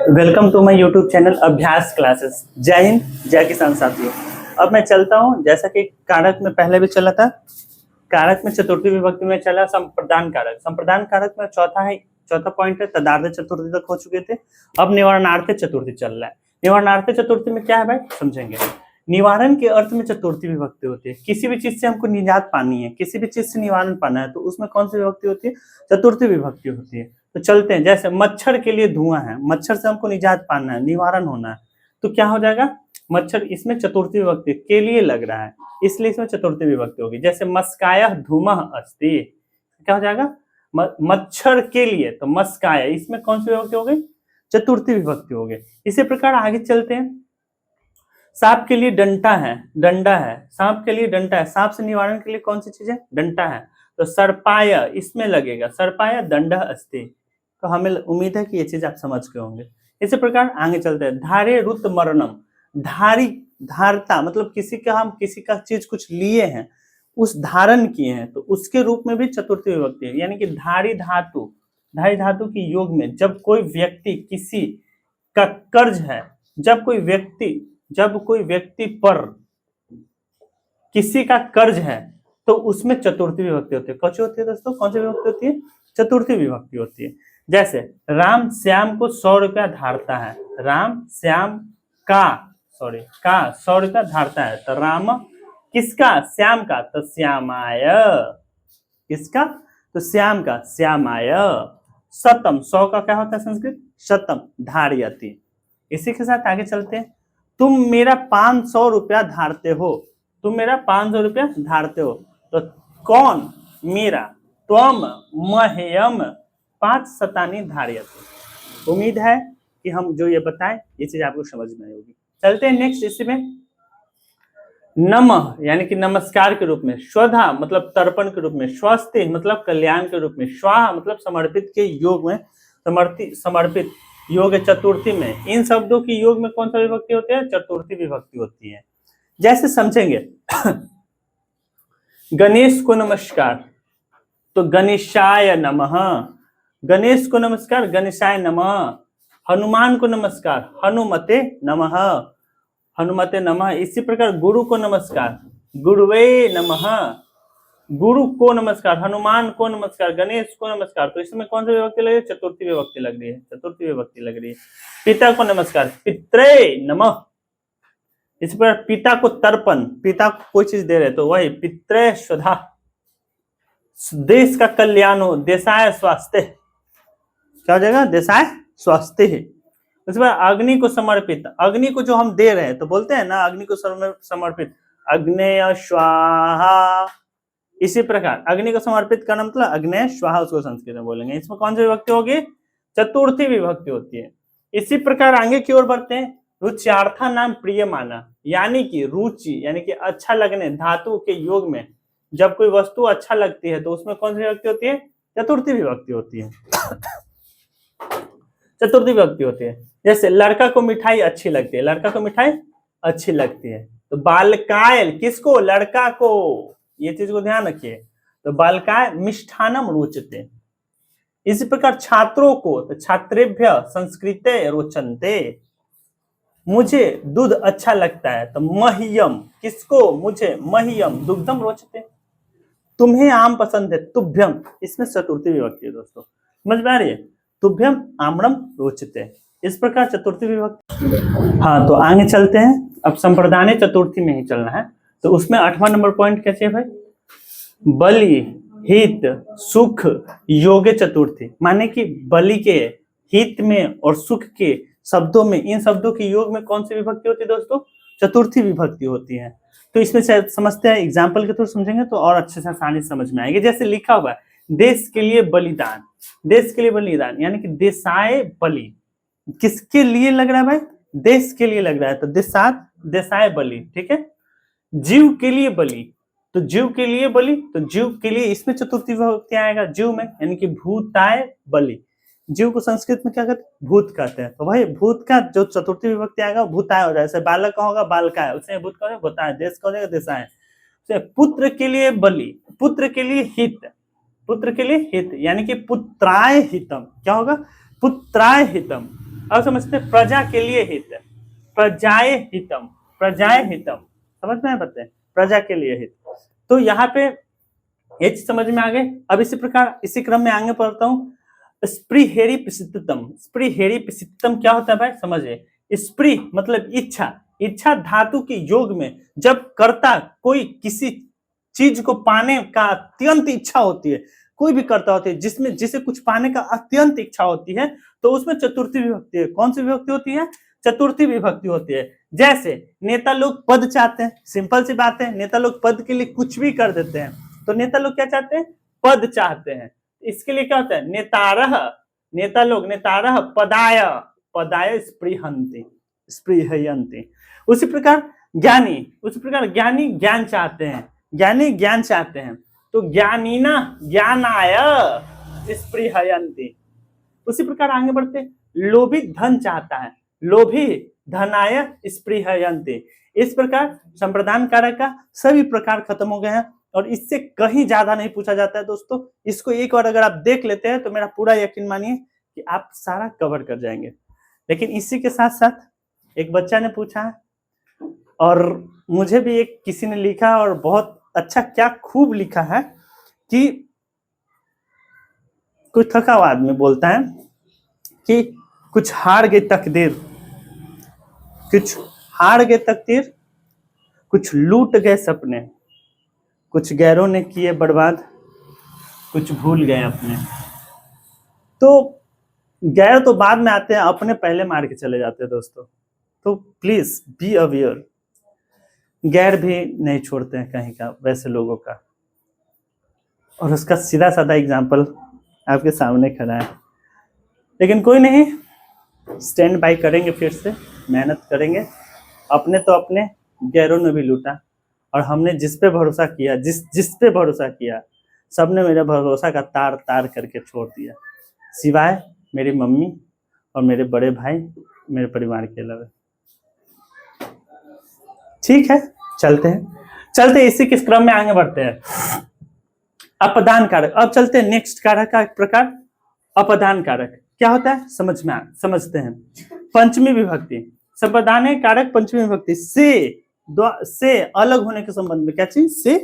Welcome to my YouTube channel Abhyas classes. जय हिंद, जय किसान साथियों। अब मैं चलता हूं, जैसा कि कारक में पहले भी चला था। कारक में चतुर्थी विभक्ति में चला संप्रदान कारक। संप्रदान कारक में चौथा पॉइंट है तदार्थ चतुर्थी तक हो चुके थे। अब निवारणार्थ चतुर्थी चल रहा है। निवारणार्थ चतुर्थी में क्या है भाई, समझेंगे। निवारण के अर्थ में चतुर्थी विभक्ति होती है। किसी भी चीज से हमको निजात पानी है, किसी भी चीज से निवारण पाना है, तो उसमें कौन सी विभक्ति होती है? चतुर्थी विभक्ति होती है। तो चलते हैं, जैसे मच्छर के लिए धुआं है, मच्छर से हमको निजात पाना है, निवारण होना है, तो क्या हो जाएगा? मच्छर, इसमें चतुर्थी विभक्ति के लिए लग रहा है, इसलिए इसमें चतुर्थी विभक्ति होगी। जैसे मस्काय धूमः अस्ति, क्या हो जाएगा? मच्छर के लिए, तो मस्काय, इसमें कौन सी विभक्ति हो गई? चतुर्थी विभक्ति हो गई। इसी प्रकार आगे चलते हैं। सांप के लिए डंटा है, डंडा है, सांप के लिए डंटा है, सांप से निवारण के लिए कौन सी चीज है? डंटा है, तो सर्पाय इसमें लगेगा, सर्पाय दंडः अस्ति। तो हमें उम्मीद है कि ये चीज आप समझ गए होंगे। इसी प्रकार आगे चलते हैं। धारे रुत मरणम, धारी, धारता मतलब हम किसी का चीज कुछ लिए हैं, उस धारण किए हैं, तो उसके रूप में भी चतुर्थी विभक्ति है। यानी कि धारी धातु की योग में जब कोई व्यक्ति किसी का कर्ज है, जब कोई व्यक्ति पर किसी का कर्ज है, तो उसमें चतुर्थी विभक्ति होती है। कौन सी होती है दोस्तों? कौन सी विभक्ति होती है? चतुर्थी विभक्ति होती है। जैसे राम श्याम को 100 रुपया धारता है, राम श्याम का 100 रुपया धारता है, तो राम किसका? श्याम का, तो श्यामाय, किसका? तो श्याम का, श्यामाय। शतम, 100 का क्या होता है संस्कृत? शतम, धारयति। इसी के साथ आगे चलते हैं। तुम मेरा 500 रुपया धारते हो, तुम मेरा 500 रुपया धारते हो, तो कौन? मेरा, त्वम मह्यम 5 शतानि धारयति। उम्मीद है कि हम जो ये बताएं ये चीज आपको समझ में आई होगी। चलते हैं नेक्स्ट। इसी में नमः यानी कि नमस्कार के रूप में, स्वधा मतलब तर्पण के रूप में, स्वस्ति मतलब कल्याण के रूप में, स्वाहा मतलब समर्पित के योग में, समर्पित योग चतुर्थी में, इन शब्दों की योग में कौन सा विभक्ति होती है? चतुर्थी विभक्ति होती है। जैसे समझेंगे गणेश को नमस्कार, तो गणेशाय नमः, गणेश को नमस्कार, गणेशाय नमः। हनुमान को नमस्कार, हनुमते नमः, हनुमते नमः। इसी प्रकार गुरु को नमस्कार, गुरुवे नमः, गुरु को नमस्कार, हनुमान को नमस्कार, गणेश को नमस्कार। तो इसमें कौन सी विभक्ति लग रही है? चतुर्थी विभक्ति लग रही है, चतुर्थी विभक्ति लग रही है। पिता को नमस्कार, पित्रे नमः। इस पर पिता को तर्पण, पिता को कोई चीज दे रहे तो वही पित्रे स्वधा। देश का कल्याण हो, देशाय स्वास्थ्य, क्या हो जाएगा? देशाय स्वास्थ्य है। उसके बाद अग्नि को समर्पित, अग्नि को जो हम दे रहे हैं तो बोलते हैं ना अग्नि को समर्पित, अग्नेय स्वाहा। इसी प्रकार अग्नि को समर्पित करना मतलब अग्नेय स्वाहा, उसको संस्कृत में बोलेंगे। इसमें कौन सी विभक्ति होगी? चतुर्थी विभक्ति होती है। इसी प्रकार आगे की ओर बढ़ते हैं। रुच्यार्था नाम प्रिय माना, यानी कि रुचि यानी कि अच्छा लगने, धातु के योग में जब कोई वस्तु अच्छा लगती है तो उसमें कौन सी विभक्ति होती है? चतुर्थी विभक्ति होती है, चतुर्थी विभक्ति होती है। जैसे लड़का को मिठाई अच्छी लगती है, लड़का को मिठाई अच्छी लगती है, तो बालकाय, किसको? लड़का को, ये चीज को ध्यान रखिए। तो बालकाय मिष्ठानम रोचते। इसी प्रकार छात्रों को, तो छात्रेभ्य संस्कृते रोचन्ते, मुझे दूध अच्छा लगता है, तो मह्यम, किसको? मुझे, मह्यम दुग्धम रोचते। तुम्हें आम पसंद है, तुभ्यम, इसमें चतुर्थी विभक्ति है दोस्तों, समझ में आ रही है? तुभ्यम आम्रम रोचते। इस प्रकार चतुर्थी विभक्ति। हाँ, तो आगे चलते हैं। अब संप्रदान चतुर्थी में ही चलना है, तो उसमें 8वां नंबर पॉइंट क्या चाहिए भाई? बलि, हित, सुख, योगे चतुर्थी। माने कि बलि के, हित में और सुख के शब्दों में, इन शब्दों की योग में कौन सी विभक्ति होती है दोस्तों? चतुर्थी विभक्ति होती है। तो इसमें समझते हैं, एग्जाम्पल के थ्रू समझेंगे तो और अच्छे से आसानी समझ में आएगी। जैसे लिखा हुआ है देश के लिए बलिदान, देश के लिए बलिदान यानी कि देशाय बलि। किसके लिए लग रहा है भाई? देश के लिए लग रहा है, तो देशाय बलि, ठीक है। जीव के लिए बलि, तो जीव के लिए बलि, तो जीव के लिए, इसमें चतुर्थी विभक्ति आएगा जीव में, यानी कि भूताय बलि। जीव को संस्कृत में क्या कहते हैं? भूत कहते हैं। तो भाई भूत का जो चतुर्थी विभक्ति आएगा भूताय हो जाएगा। जैसे बालक का होगा बालकाय, उससे भूत का होगा भूताय, देश का हो जाएगा देशाय। पुत्र के लिए बलि, पुत्र के लिए हित, पुत्र के लिए हित, यानी कि पुत्राय हितम। क्या होगा? पुत्राय हितम। अब समझते हैं प्रजा के लिए हित, प्रजाए हितम, प्रजाए हितम, समझ में आते हैं, प्रजा के लिए हित। तो यहाँ पे ये चीज समझ में आ गए। अब इसी प्रकार इसी क्रम में आगे पढ़ता हूँ। स्प्रीहेरी पिसितम, स्प्रीहेरी पिसितम क्या होता है भाई समझिए। स्प्री मतलब इच्छा, इच्छा धातु के योग में जब कर्ता कोई किसी चीज को पाने का अत्यंत इच्छा होती है, कोई भी कर्ता होती है जिसमें जिसे कुछ पाने का अत्यंत इच्छा होती है, तो उसमें चतुर्थी विभक्ति है। कौन सी विभक्ति होती है? चतुर्थी विभक्ति होती है। जैसे नेता लोग पद चाहते हैं, सिंपल सी बात है, नेता लोग पद के लिए कुछ भी कर देते हैं। तो नेता लोग क्या चाहते हैं? पद चाहते हैं। इसके लिए क्या होता है? नेतारह, नेता लोग नेतारह पदाय, पदाय स्पृहन्ति, स्पृहयन्ति। उसी प्रकार ज्ञानी, उसी प्रकार ज्ञानी ज्ञान चाहते हैं, ज्ञानी ज्ञान चाहते हैं, तो ज्ञानीना ज्ञानाय स्पृहयन्ति। उसी प्रकार आगे बढ़ते, लोभी धन चाहता है, लोभी धनाय स्पृहयन्ति। इस प्रकार संप्रदान कारक का सभी प्रकार खत्म हो गए हैं और इससे कहीं ज्यादा नहीं पूछा जाता है दोस्तों। इसको एक बार अगर आप देख लेते हैं तो मेरा पूरा यकीन मानिए कि आप सारा कवर कर जाएंगे। लेकिन इसी के साथ साथ एक बच्चा ने पूछा है और मुझे भी एक किसी ने लिखा और बहुत अच्छा, क्या खूब लिखा है कि कुछ थका हुआ आदमी बोलता है कि कुछ हार गई तकदीर, कुछ हार गए तकदीर, कुछ लूट गए सपने, कुछ गैरों ने किए बर्बाद, कुछ भूल गए अपने। तो गैर तो बाद में आते हैं, अपने पहले मार के चले जाते हैं दोस्तों। तो प्लीज बी अवेयर, गैर भी नहीं छोड़ते हैं कहीं का वैसे लोगों का। और उसका सीधा साधा एग्जाम्पल आपके सामने खड़ा है। लेकिन कोई नहीं, स्टैंड बाय करेंगे, फिर से मेहनत करेंगे। अपने तो अपने, गैरों ने भी लूटा और हमने जिस पे भरोसा किया, जिस पे भरोसा किया, सबने मेरे भरोसा का तार तार करके छोड़ दिया, सिवाय मेरी मम्मी और मेरे बड़े भाई, मेरे परिवार के अलावा। ठीक है, चलते इसी के क्रम में आगे बढ़ते हैं। अपदान कारक। अब चलते हैं नेक्स्ट कारक का एक प्रकार, अपदान कारक क्या होता है समझते हैं। पंचमी विभक्ति, संप्रदान कारक पंचमी विभक्ति से अलग होने के संबंध में, क्या चीज से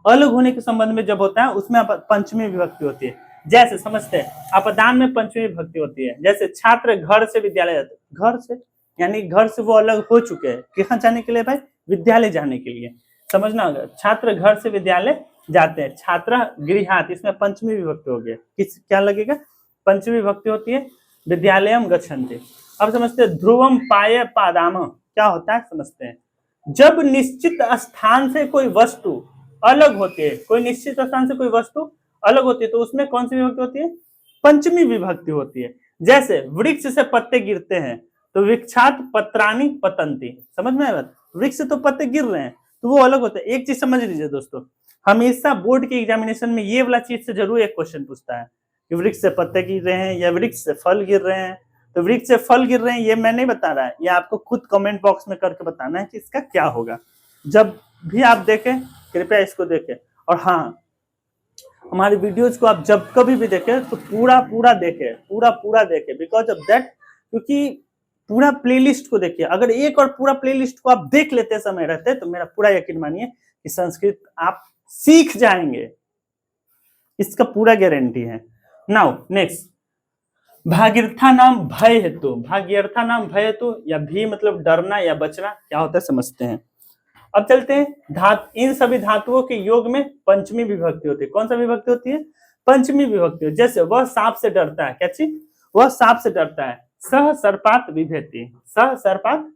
अलग होने के संबंध में जब होता है उसमें पंचमी विभक्ति होती है। जैसे समझते हैं, अपदान में पंचमी विभक्ति होती है। जैसे छात्र घर से विद्यालय जाते, घर से यानी घर से वो अलग हो चुके हैं, कहाँ जाने के लिए भाई? विद्यालय जाने के लिए। समझना होगा, छात्र घर से विद्यालय जाते हैं, छात्र गृहात्, इसमें पंचमी विभक्ति हो गया। किस क्या लगेगा? पंचमी विभक्ति होती है। विद्यालयम गच्छन्ति। अब समझते हैं, ध्रुवम पाये पादाम क्या होता है समझते हैं। जब निश्चित स्थान से कोई वस्तु अलग होती है, कोई निश्चित स्थान से कोई वस्तु अलग होती है, तो उसमें कौन सी विभक्ति होती है? पंचमी विभक्ति होती है। जैसे वृक्ष से पत्ते गिरते हैं तो वृक्षात् पत्राणि पतन्ति। समझ में आया? वृक्ष से तो पत्ते गिर रहे हैं तो वो अलग होता है। एक चीज समझ लीजिए दोस्तों, हमेशा बोर्ड के एग्जामिनेशन में ये वाला चीज से जरूर एक क्वेश्चन पूछता है कि वृक्ष से पत्ते गिर रहे हैं या वृक्ष से फल गिर रहे हैं। तो वृक्ष से फल गिर रहे हैं ये मैं नहीं बता रहा है, ये आपको खुद कमेंट बॉक्स में करके बताना है कि इसका क्या होगा। जब भी आप देखें कृपया इसको देखें। और हाँ, हमारी वीडियोज को आप जब कभी भी देखें तो पूरा देखें, बिकॉज ऑफ दैट, क्योंकि पूरा प्लेलिस्ट को देखिए। अगर एक और पूरा प्लेलिस्ट को आप देख लेते समय रहते तो मेरा पूरा यकीन मानिए कि संस्कृत आप सीख जाएंगे, इसका पूरा गारंटी है। नाउ नेक्स्ट, भागीरथा नाम भय हेतु। भागीरथा नाम भय हेतु या भी मतलब डरना या बचना क्या होता है समझते हैं। अब चलते हैं, इन सभी धातुओं के योग में पंचमी विभक्ति होती है। कौन सा विभक्ति होती है? पंचमी विभक्ति। जैसे वह सांप से डरता है, क्या चीज? वह सांप से डरता है। सह सर्पात विभेति, सह सर्पात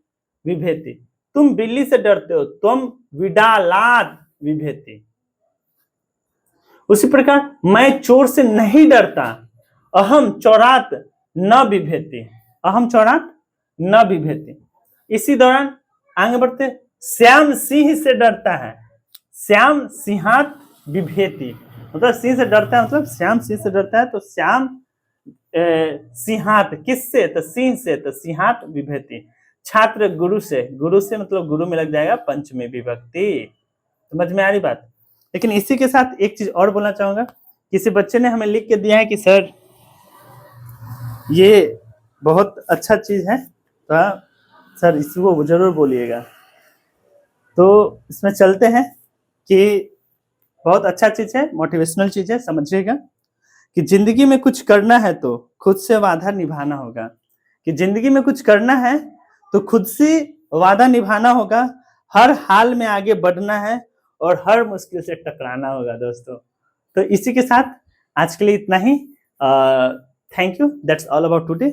विभेति। तुम बिल्ली से डरते हो, तुम विडालाद विभेति। उसी प्रकार मैं चोर से नहीं डरता, अहम चौरात न विभेति, अहम चौरात न विभेति। इसी दौरान आगे बढ़ते, श्याम सिंह से डरता है, श्याम सिंहात विभेति। मतलब सिंह से डरता है, मतलब श्याम सिंह से डरता है तो श्याम सिंहात, किससे? तो सिंह से, तो सिंहात विभेति। छात्र गुरु से मतलब गुरु में लग जाएगा पंचमी विभक्ति। समझ में आ रही बात? लेकिन इसी के साथ एक चीज और बोलना चाहूंगा किसी बच्चे ने हमें लिख के दिया है कि सर ये बहुत अच्छा चीज है, तो सर इसको जरूर बोलिएगा। तो इसमें चलते हैं कि बहुत अच्छा चीज है, मोटिवेशनल चीज है, समझिएगा कि जिंदगी में कुछ करना है तो खुद से वादा निभाना होगा। कि जिंदगी में कुछ करना है तो खुद से वादा निभाना होगा, हर हाल में आगे बढ़ना है और हर मुश्किल से टकराना होगा दोस्तों। तो इसी के साथ आज के लिए इतना ही। Thank you, that's all about today.